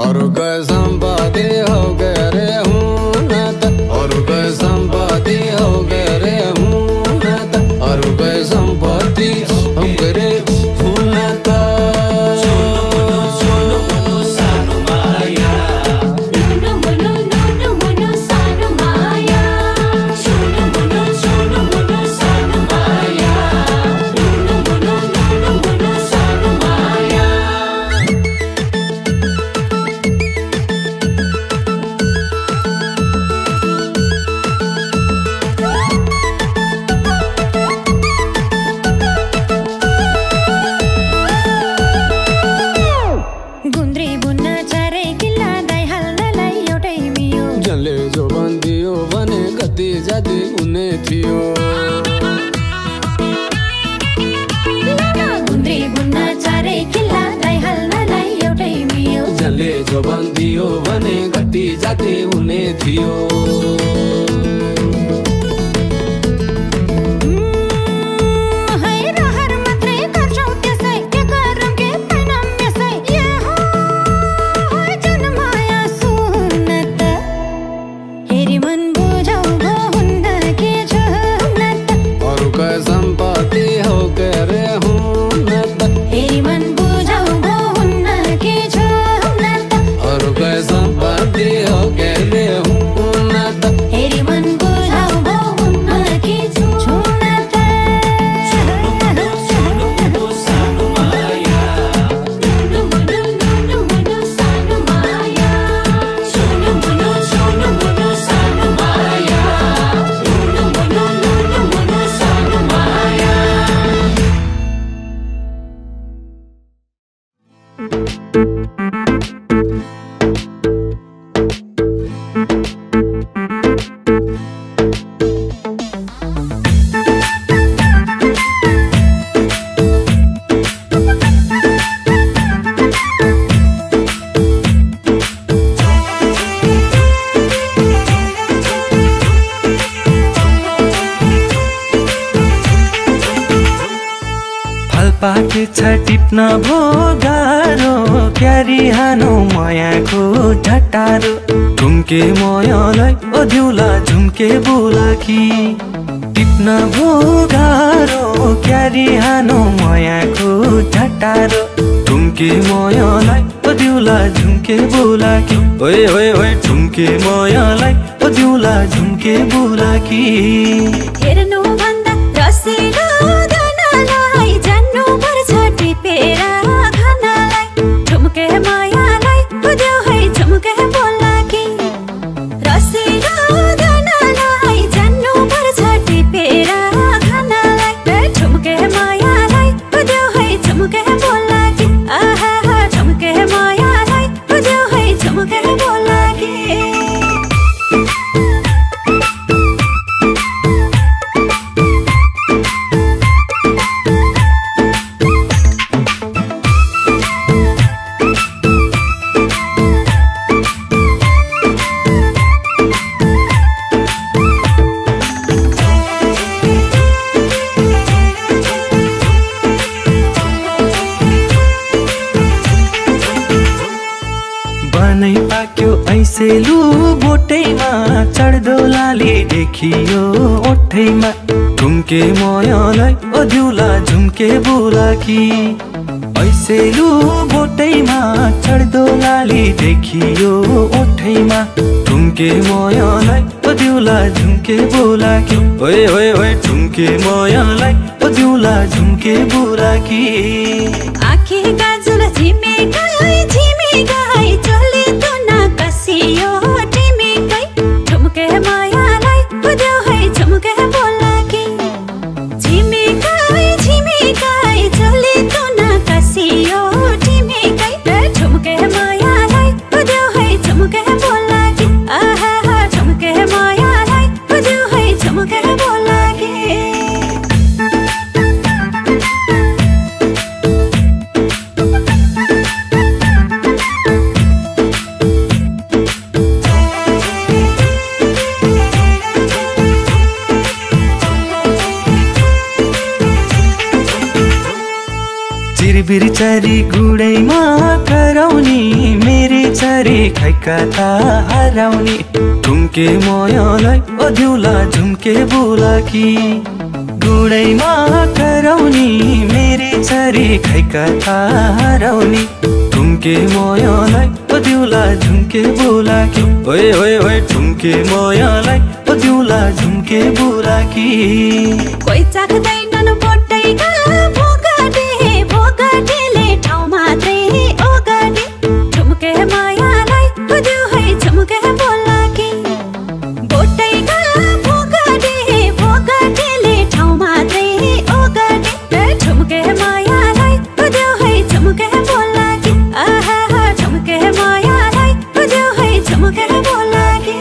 अरु गए सम्पत्ति हो गए रे हुन त अरु गए सम्पत्ति हो गए रे हुन त अरु गए सम्पत्ति हो गए रे हुन त सानो माया नो मनो सानो माया छोनो मुनो सानो माया नो मुनो सानो माया गुन्द्री बुन्न चारै किल्ला दाइ हाल्नलाई एउटै मियो जसले जो बन्दियो भने कति जाति हुने थियो गुन्द्री बुन्न चारै किल्ला दाइ हाल्नलाई एउटै मियो जसले जो बन्दियो भने कति जाति हुने थियो है रहर मात्रै गर्छौ त्यसै के गरौँ के पाइनौँ यसै ए हो जनमाया सुन त हेरी मन बुझाउ भो हुन्न के छु न त अरु गए सम्पत्ति हो गए रे हुन त हेरी मन बुझाउ भो हुन्न के छु न त अरु गए सम्पत्ति हो गए रे हुन त हेरी मन बुझाउ भो हुन्न के छु न त सानो माया नो मनो सानो माया छोनो मुनो सानो माया नो मुनो सानो माया टिप्न भो गाह्रो क्यारी हानो मायाको झटारो झुम्के मायालाई ओद्युला झुम्के बुलाकी टिप्न भो गाह्रो क्यारी हानो मायाको झटारो झुम्के मायालाई ओद्युला झुम्के बुलाकी ओए ओए ओए झुम्के मायालाई ओद्युला झुम्के बुलाकी हेर्नु भन्दा रसिलो धनलाई जान्नु पर्छ टिपेर खानालाई झुम्के मायालाई बुझ्यौ है झुम्के बोलाकी रसिलो धनलाई जान्नु पर्छ टिपेर खानालाई झुम्के मायालाई बुझ्यौ है झुम्के बोलाकी आहा झुम्के मायालाई बुझ्यौ है झुम्के बोलाकी बनै पाक्यो ऐसेलु बोटैमा चढ्दो लाली देखियो ओठैमा झुम्के मायालाई ओद्युला झुम्के बुलाकी ऐसेलु बोटैमा चढ्दो लाली देखियो ओठैमा झुम्के मायालाई ओद्युला झुम्के बुलाकी ओए ओए ओए झुम्के मायालाई ओद्युला झुम्के बुलाकी आँखी काजुल झिमेकै झिमेकै चले त नकसियो टिमेकै झुम्के मायालाई बुझ्यौ है झुम्के बोलाकी झिमेकै झिमेकै चले त नकसियो टिमेकै झुम्के मायालाई बुझ्यौ है झुम्के बोलाकी आहा झुम्के मायालाई बुझ्यौ है झुम्के बोलाकी चिरबिर चरी गुडैमा कराउने मेरे चरी खैका ता हराउने झुम्के मायालाई ओद्युला झुम्के बुलाकी गुडैमा कराउने मेरे चरी खैका ता हराउने झुम्के मायालाई ओद्युला झुम्के बुलाकी ओए ओए ओए झुम्के मायालाई ओद्युला झुम्के बुलाकी कोही चाख्दैनन् बोटैका भोगाटेले ठाउँ मात्रै ओगाटे झुम्के मायालाई बुझ्यौ है झुम्के बोलाकी बोटैका भोगाटेले ठाउँ मात्रै ओगाटे झुम्के मायालाई बुझ्यौ है झुम्के बोलाकी आहा झुम्के मायालाई बुझ्यौ है झुम्के बोलाकी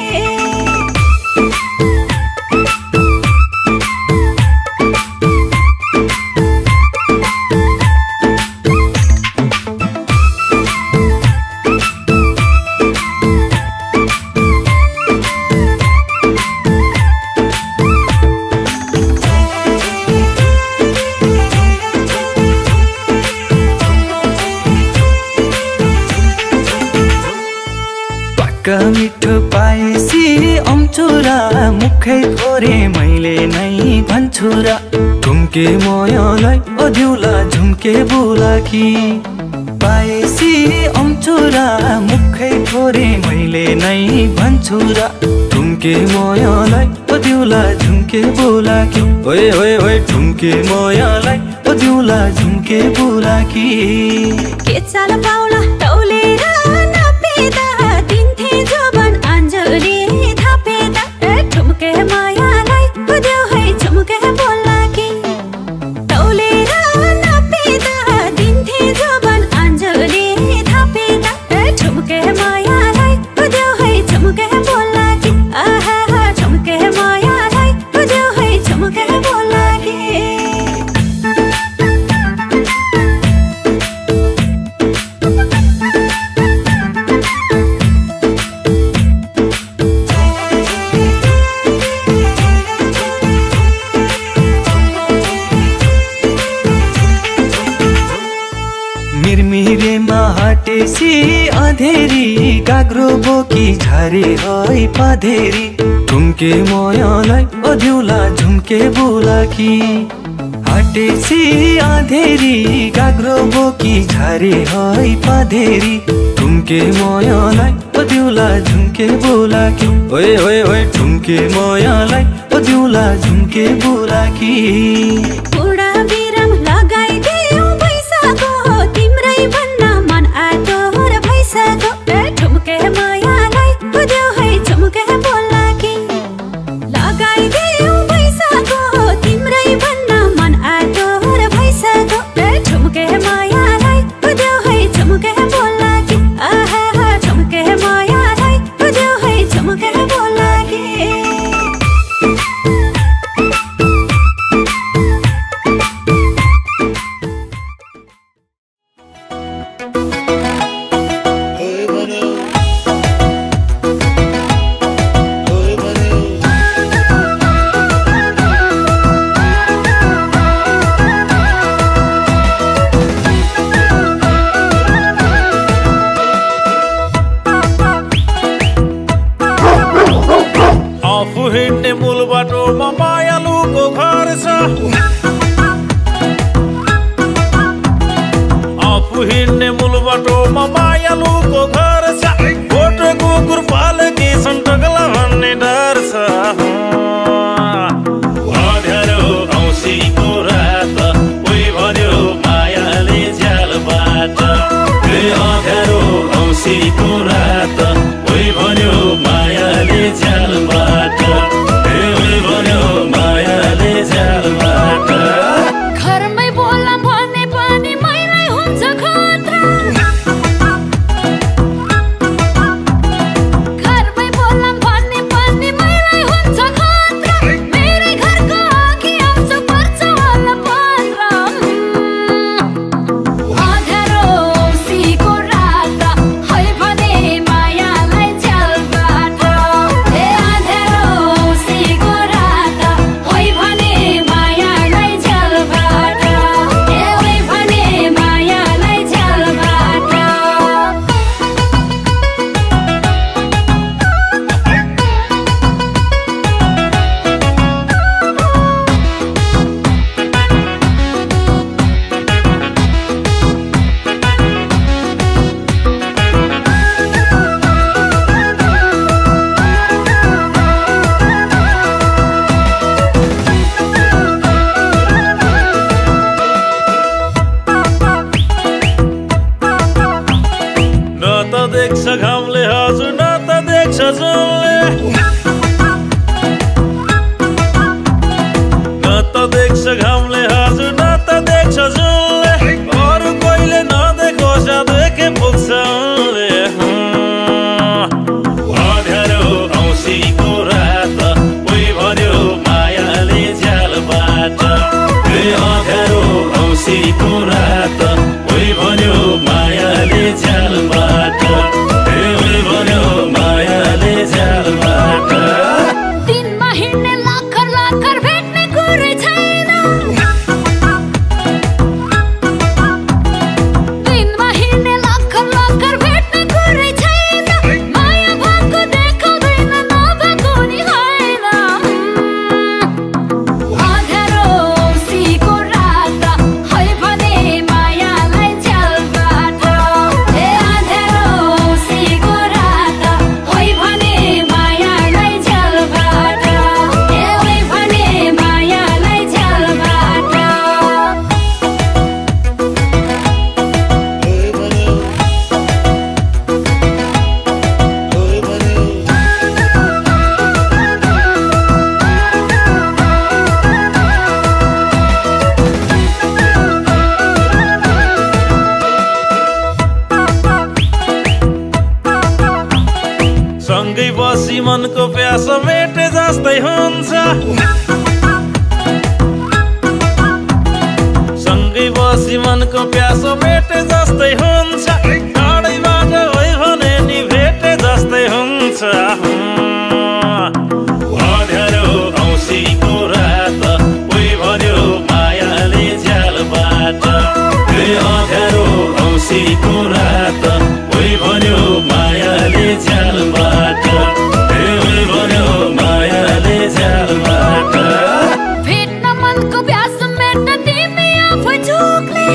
पक्का मिठो पाएसी अम्चुरा मुखै थोरे मैले नै भन्छु र झुम्के मायालाई ओद्युला झुम्के बुलाकी पाएसी अम्चुरा मुखै थोरे मैले नै भन्छु र झुम्के मायालाई ओद्युला झुम्के बुलाकी ओए ओए ओए झुम्के मायालाई ओद्युला झुम्के बुलाकी के चाल पाउला तौलेर नपेदा दिन्थे जबन अञ्जली थापेदा झुम्के मायालाई बुझ्यौ है झुम्के बोलाकी तौलेर नपेदा दिन्थे जबन अञ्जली थापेदा झुम्के मायालाई बुझ्यौ है झुम्के बोलाकी आहा झुम्के मायालाई बुझ्यौ है झुम्के बोलाकी मिरमिरेमा हटेसी अधेरी काग्रो बोकी झारे है पधेरी ठुम्के मयलाई ओध्युला झुम्के बुलाकी हटेसी अधेरी काग्रो बोकी झारे है पधेरी ठुम्के मयलाई ओध्युला झुम्के बुलाकी ओए ओए ओए ठुम्के मयलाई ओध्युला झुम्के बुलाकी पुरा बिराम लगाइदियो पैसाको तिम्रै भन्न मन आटो र भैसाको ठुम्के मायालाई बुझ्यौ है झुम्के बोलाकी लगाइदियो पैसाको तिम्रै भन्न मन आटो र भैसाको ठुम्के मायालाई बुझ्यौ है झुम्के बोलाकी आहा झुम्के मायालाई बुझ्यौ है झुम्के बोलाकी आफू हिँड्ने मूल बाटोमा मायालुको घर छ आफू हिँड्ने मूल बाटोमा मायालुको घर छ गोठो कुकुर पालेकी छन् टकला भन्ने डर छ अँध्यारो औँसीको रात कोही भन्यो मायाले झ्यालबाट अँध्यारो औँसीको रात कोही भन्यो मायाले झ्यालबाट मायाले झ्यालबाट घरमै बोला भने पनि मैलाई हुन्छ खतरा घरमै बोला भने पनि मैलाई हुन्छ खतरा मेरै घरको अघि आउँछ पर्छ होला पन्ध्र अँध्यारो औँसीको रात है भने मायालाई झ्यालबाट अँध्यारो औँसीको रात है भने मायालाई झ्यालबाट है भने मायालाई झ्यालबाट न त देख्छ घामले हजुर न त देख्छ जुनले न त देख्छ घामले हजुर न त देख्छ जुनले अरू कोहीले नदेखोस् देखे पुग्छ उनले अँध्यारो औँसीको रात कोही भन्यो मायाले झ्यालबाट अँध्यारो औँसीको रात कोही भन्यो मायाले झ्यालबाट भन्यो मायाले झ्यालबाट दिनमा हिँड्ने लाखर लाखर भेट्ने कुरै छैन दिनमा हिँड्ने लाखर लाखर भेट्ने कुरै छैन माया भएको देखाउँदैन नभएको नि होइन अँध्यारो औँसीको रात है भने मायालाई झ्यालबाट अँध्यारो औँसीको रात है भने मायालाई झ्यालबाट है भने मायालाई झ्यालबाट सँगै बसी मनको प्यास मेटे जस्तै हुन्छ सँगै बसी मनको प्यास मेटे जस्तै हुन्छ टाढैबाट होइ भने नि भेटे जस्तै हुन्छ अँध्यारो औँसीको रात कोही भन्यो मायाले झ्यालबाट अँध्यारो औँसीको रात ओइ भन्यो मायाले झ्यालबाट ओइ भन्यो मायाले झ्यालबाट भेट्न मनको प्यास मेट्न तिमी आफै झोकले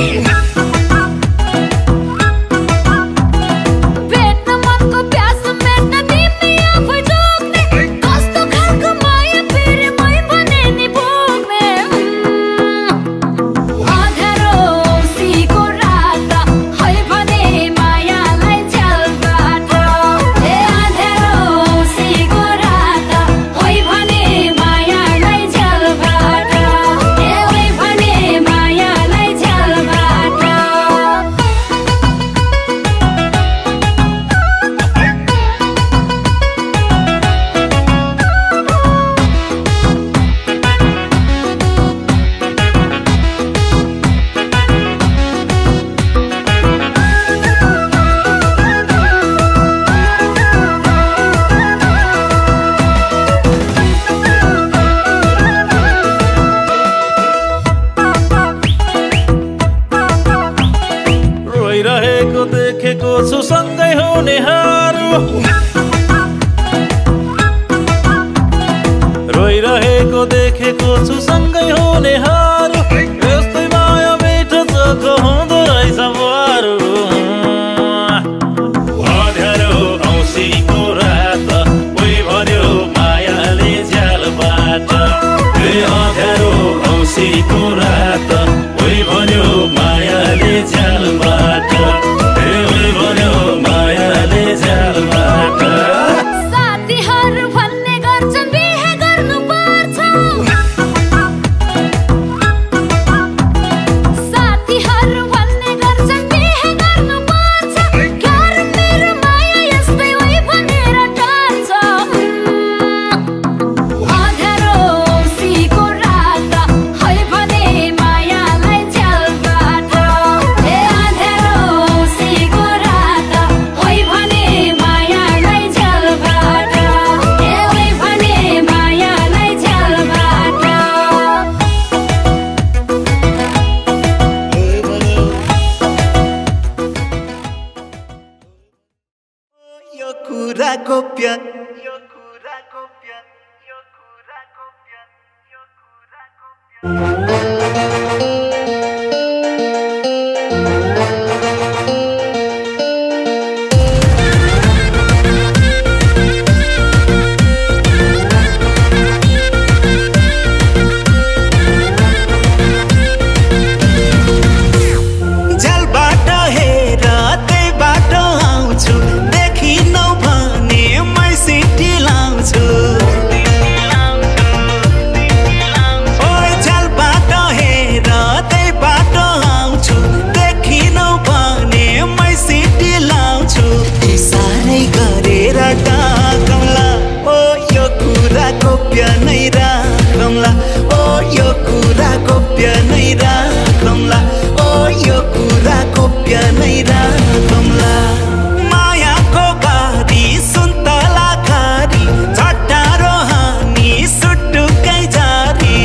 भेट्न मनको प्यास मेट्न तिमी आफै झोकले कस्तो खालको माया फेरि मै भने नि भोग्ने अँध्यारो औँसीको रात है भने मायालाई झ्यालबाट ए अँध्यारो औँसीको रात है भने मायालाई झ्यालबाट ए ओइ भने मायालाई झ्यालबाट रोइरहेको देखेको छु सँगै हुनेहरू रोइरहेको देखेको छु सँगै हुनेहरू यस्तै माया मिठो चोखो हुँदो रहेछ बुहारू अँध्यारो औँसीको रात ओइ भन्यो मायाले झ्यालबाट ए अँध्यारो औँसीको रात ओइ भन्यो मायाले झ्यालबाट ए ओइ भन्यो मायाले झ्यालबाट साथीहरू भन्ने गर्छन् बिहे गर्नुपर्छ साथीहरू भन्ने गर्छन् बिहे गर्नुपर्छ घर मेरो माया यस्तै ओइ भनेर टार्छ अँध्यारो औँसीको रात है भने मायालाई झ्यालबाट ए अँध्यारो औँसीको रात है भने मायालाई झ्यालबाट ए ओइ भने मायालाई झ्यालबाट यो कुराको प्यार झ्यालबाट हेर त्यही बाटो आउँछु देखिनौ भने मै सिटी लाउँछु ओइ झ्यालबाट हेर त्यही बाटो आउँछु देखिनौ भने मै सिटी लाउँछु इसारै गरेर डाकौँला ओ यो कुराको प्यानै राखौँला ओ यो कुराको प्यानै राखौँला ओ यो कुराको प्यानै राखौँला मायाको गाडी सुन्तला खारी झट्टारो हानी सुटुकै जारी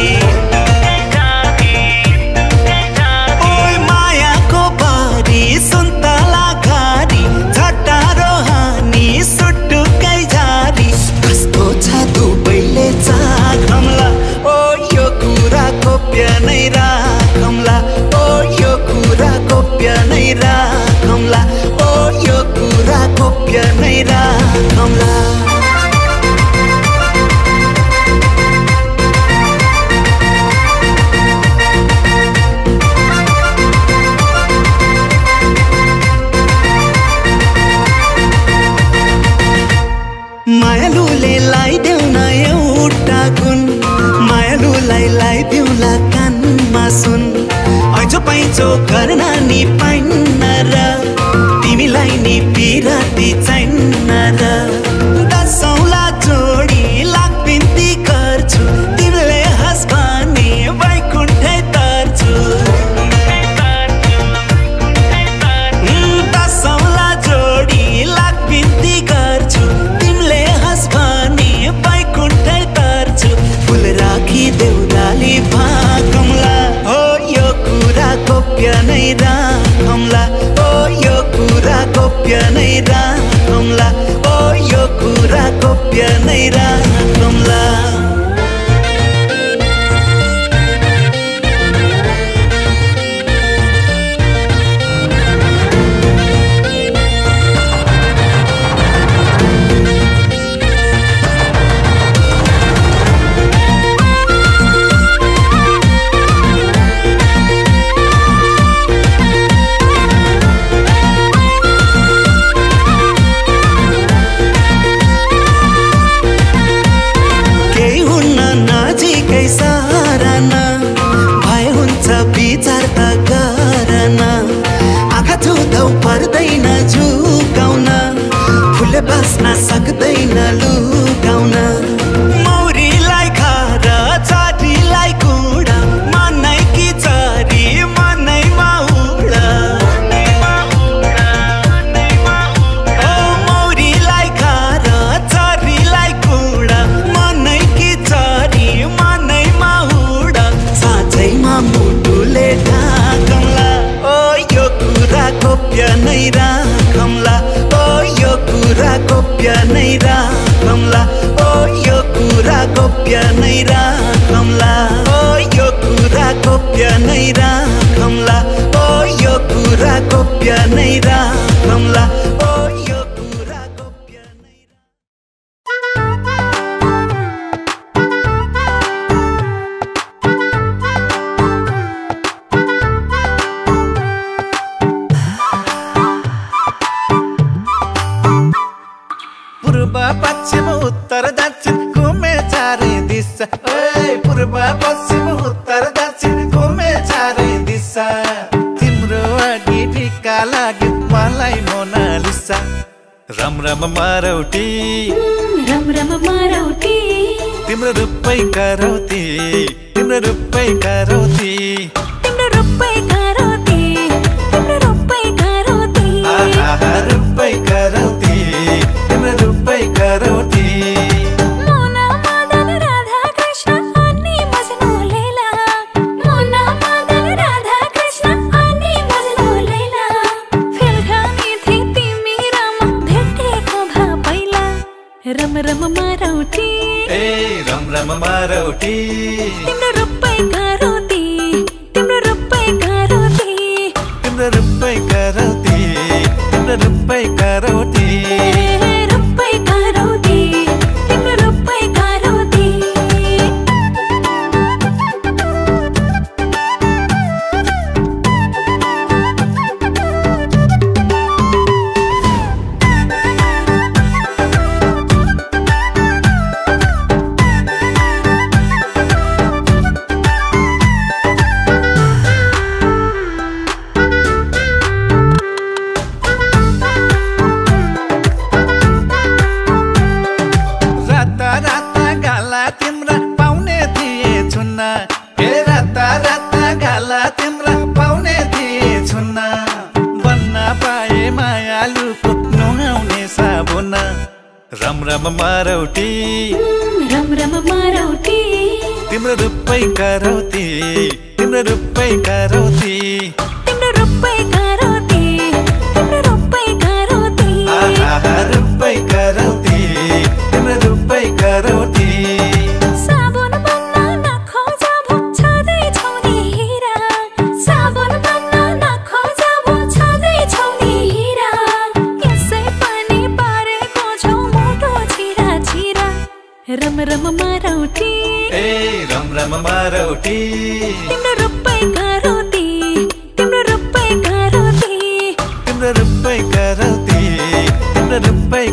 ओइ मायाको बारी सुन्तला खारी झट्टारो हानी सुटुकै जारी कस्तो छ दुबैले चाखौँला ओ यो कुराको प्यानै राखौँला ओ यो कुराको प्यानै राखौँला ओ यो कुराको प्यानै राखौँला मायालुले लाइदेऊ न एउटा गुण मायालुलाई लाइदेऊला कानमा सुन ऐचो पैचो गर्न नि पाइन्न र तिमीलाई नि पिराती चाहिन्न र 10 गोप्य नै राखौँला ओ यो कुरा गोप्य नै राखौँला पर्दैन झुकाउन फुल बस्न सक्दैन लुकाउन मौरीलाई खाएर चारीलाई कुडा मनै कि चारी मनैमा उडा ओ मौरीलाई खाएर चारीलाई कुडा मनै कि चारी मनैमा उडा साँच्चैमा मुटुले ढाकौँला ओ यो कुरा गोप्य नै राखौँला ओ यो कुरा गोप्य नै राखौँला ओ यो कुरा गोप्य नै राखौँला ओ यो कुरा गोप्य नै राखौँला ओ यो कुरा गोप्य नै राखौँला ओ यो कुरा गोप्य नै पश्चिम उत्तर दक्षिण घुमे चारै दिशा पूर्व पश्चिम उत्तर दक्षिण घुमे चारै दिशा तिम्रो अघि ठिक्का लाग्यो मलाई मोनालिसा रम रम मारौटी तिम्रो रूपै करौती तिम्रो रूपै करौती तिम्रो रूपै करौती तिम्रो रूपै करौती आहा रूपै करौती तिम्रो रूपै करौती मोना मदन राधा कृष्ण अनि मजनू लैला मोना मदन राधा कृष्ण अनि मजनू लैला फेल खानी थी तिमी राम भेटेको भा पहिला रम रम मारौटी ए रम रम मारौटी तिम्रो रूपै करौती तिम्रो रूपै करौती तिम्रो रूपै करौती तिम्रो रूपै करौती रूपै करौती तिम्रो रूपै करौती रम रम मारौटी तिम्रो रूपै करौती तिम्रो रूपै करौती तिम्रो रूपै करौती तिम्रो रूपै करौती आहा रूपै करौती तिम्रो रूपै करौती साबुन बन्न नखोजा भो छँदै छौ नि हीरा साबुन बन्न नखोजा भो छँदै छौ नि हीरा यसै पनि पारेको छौ मोटो छिरा छिरा रम रम मारौटी ए रम रम मारौटी तिम्रो रूपै करौती तिम्रो रूपै करौती तिम्रो रूपै करौती तिम्रो रूपै